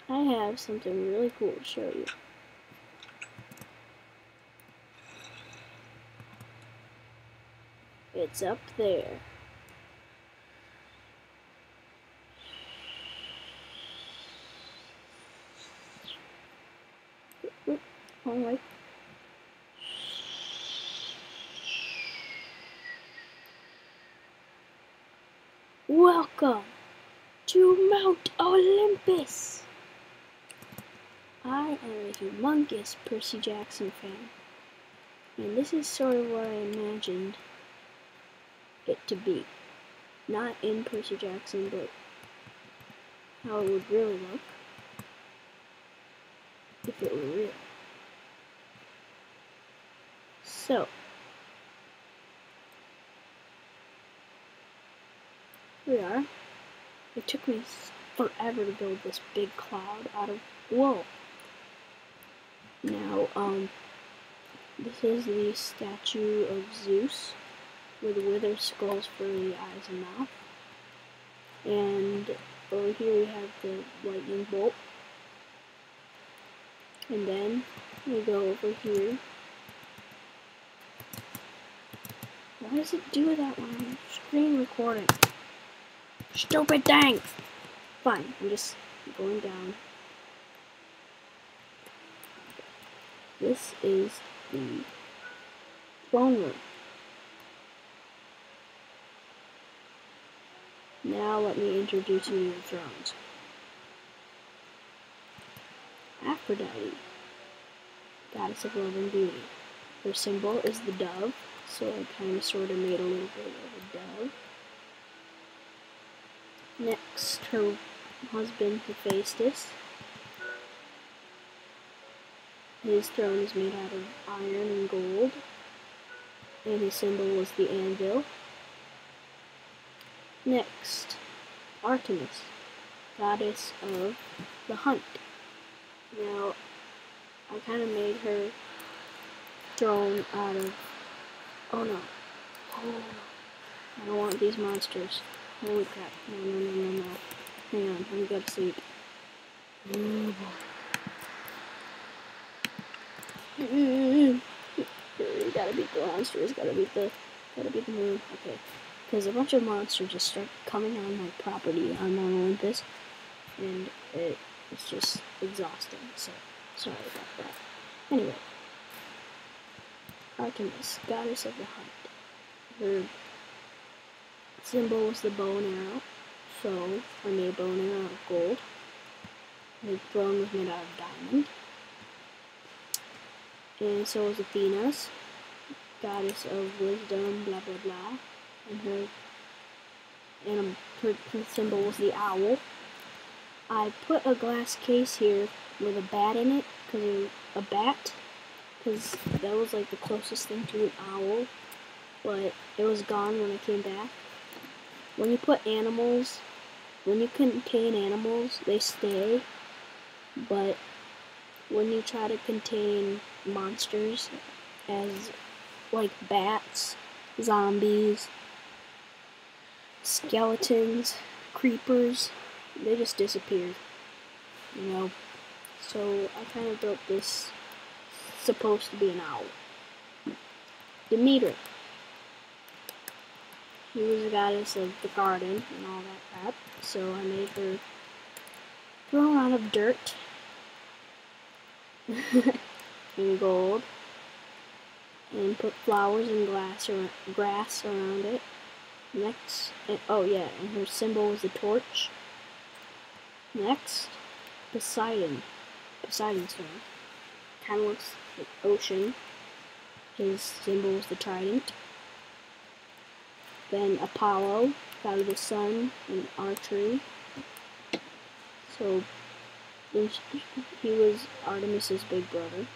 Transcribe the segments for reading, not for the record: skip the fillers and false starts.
I have something really cool to show you. It's up there. Oop, wrong way. Welcome to Mount Olympus. I am a humongous Percy Jackson fan, and this is sort of what I imagined it to be. Not in Percy Jackson, but how it would really look if it were real. So, here we are. It took me forever to build this big cloud out of wool. Now, this is the statue of Zeus with withered skulls for the eyes and mouth. And over here we have the lightning bolt. And then we go over here. Why does it do that when I'm screen recording? Stupid thing! Fine, I'm just going down. This is the throne room. Now let me introduce you to the thrones. Aphrodite, goddess of love and beauty. Her symbol is the dove, so I kind of sort of made a little bit of a dove. Next, her husband, Hephaestus. His throne is made out of iron and gold, and his symbol was the anvil. Next, Artemis, goddess of the hunt. Now, I kind of made her throne out of... Oh no. Oh, I don't want these monsters. Holy crap. No. Hang on, let me go to sleep. Oh boy. Gotta beat the monsters, gotta beat the moon. Okay. Because a bunch of monsters just start coming on my property on Mount Olympus, and it's just exhausting, so sorry about that. Anyway, Artemis, goddess of the hunt. Her symbol was the bow and arrow, so I made a bow and arrow out of gold. Her throne was made out of diamond. And so was Athena's, goddess of wisdom, blah blah blah. And her symbol was the owl. I put a glass case here with a bat in it, because that was like the closest thing to an owl, but it was gone when I came back. When you contain animals, they stay, but when you try to contain monsters as like bats, zombies, skeletons, creepers, they just disappeared, you know. So I kind of built this supposed to be an owl. Demeter. She was the goddess of the garden and all that crap, so I made her thrown out of dirt and gold, and put flowers and grass around it. Next, and her symbol was the torch. Next, Poseidon's throne. Kind of looks like ocean. His symbol was the trident. Then Apollo, god of the sun and archery. So he was Artemis's big brother.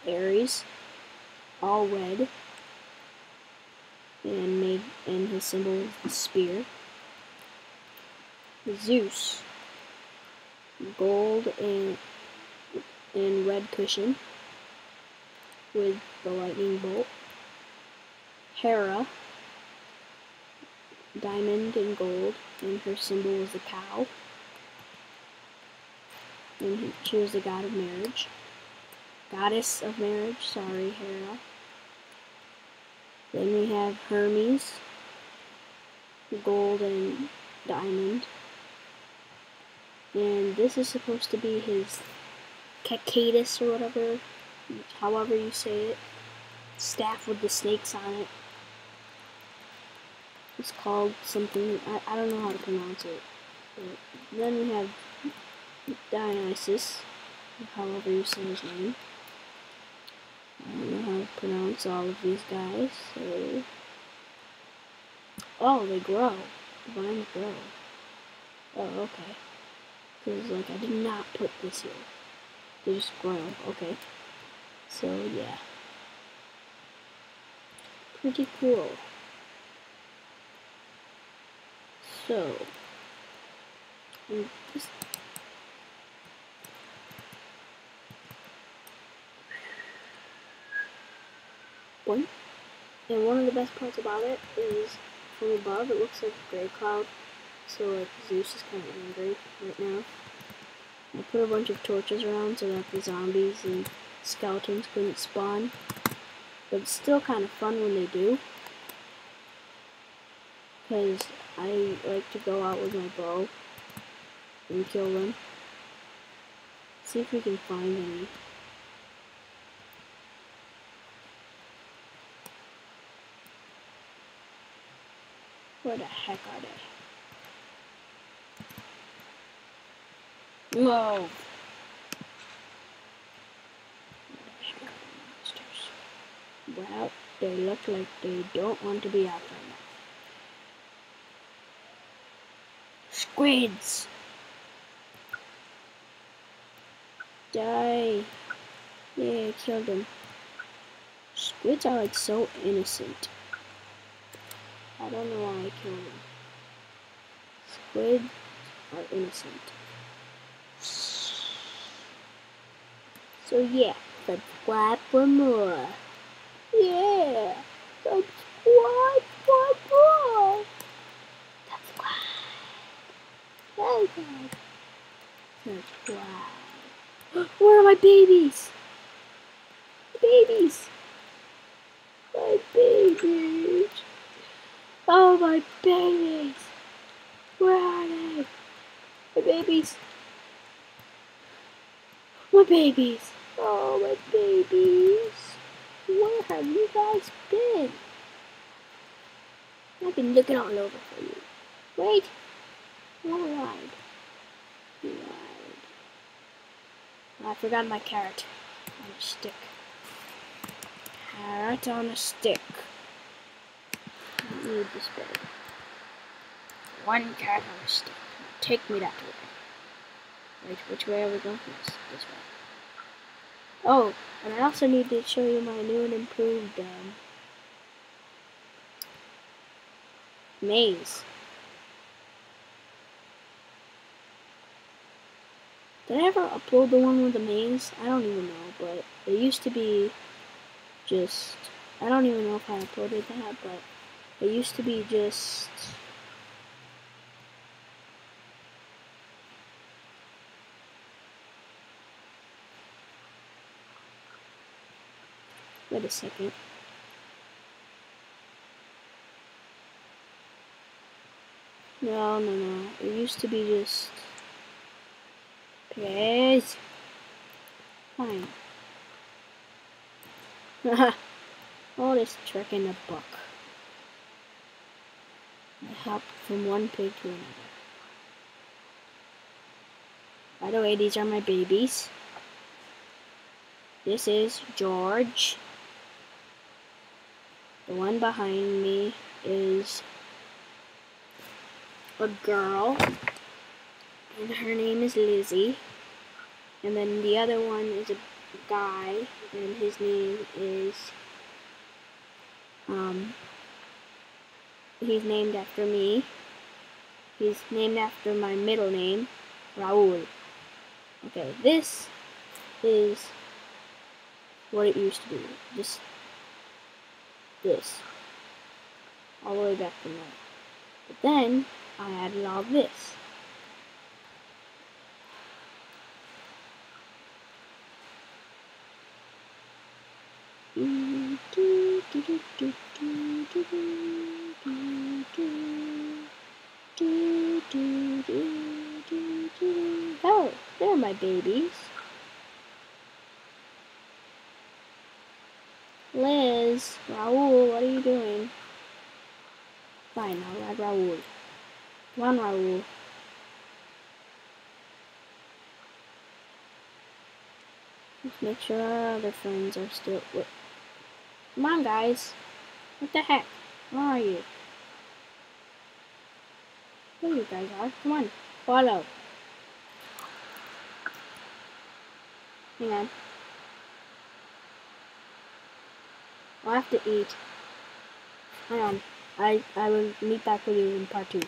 Ares, all red, and his symbol was the spear. Zeus, gold and red cushion with the lightning bolt. Hera, diamond and gold, and her symbol was the cow. And she was the god of marriage. Goddess of marriage, sorry, Hera. Then we have Hermes, gold and diamond. And this is supposed to be his Cacadus or whatever, however you say it. Staff with the snakes on it. It's called something, I don't know how to pronounce it. But then we have Dionysus, however you say his name. I don't know how to pronounce all of these guys, so... Oh, they grow. The vines grow. Oh, okay. Because, like, I did not put this here. They just grow. Okay. So, yeah. Pretty cool. So... This... One. And one of the best parts about it is from above it looks like a gray cloud. So like Zeus is kind of angry right now. I put a bunch of torches around so that the zombies and skeletons couldn't spawn. But it's still kind of fun when they do. Because I like to go out with my bow and kill them. See if we can find any. Where the heck are they? Whoa! Where the heck are the monsters? Well, they look like they don't want to be out right now. Squids! Die! Yeah, I killed them. Squids are like so innocent. I don't know why I killed them. Squids are innocent. So yeah, subscribe for more. Yeah, subscribe for more. Subscribe. Subscribe. Where are my babies? Babies. My babies. Oh, my babies. Where are they? My babies. My babies. Oh, my babies. Where have you guys been? I've been looking all over for you. Wait. Ride. I forgot my carrot on a stick. Carrot on a stick. I need this bed. One carrot on a stick. Take me that way. Wait, which way are we going? Yes, this way. Oh, and I also need to show you my new and improved maze. Did I ever upload the one with the maze? I don't even know, but it used to be just... I don't even know if I uploaded that, but it used to be just... Wait a second. No. It used to be just... Please. Fine. All this trick in the book. I hopped from one pig to another. By the way, these are my babies. This is George. The one behind me is a girl, and her name is Lizzie. And then the other one is a guy, and his name is, he's named after me. He's named after my middle name, Raul. Okay, this is what it used to be. This. All the way back from there. But then, I added all this. Oh, they're my babies. Liz, Raul, what are you doing? Fine, I'll add Raul. Come on, Raul. Let's make sure our other friends are still. Wait. Come on, guys. What the heck? Where are you? There you guys are. Come on. Follow. Hang on. I'll have to eat. Hang on. I will meet back with you in part 2.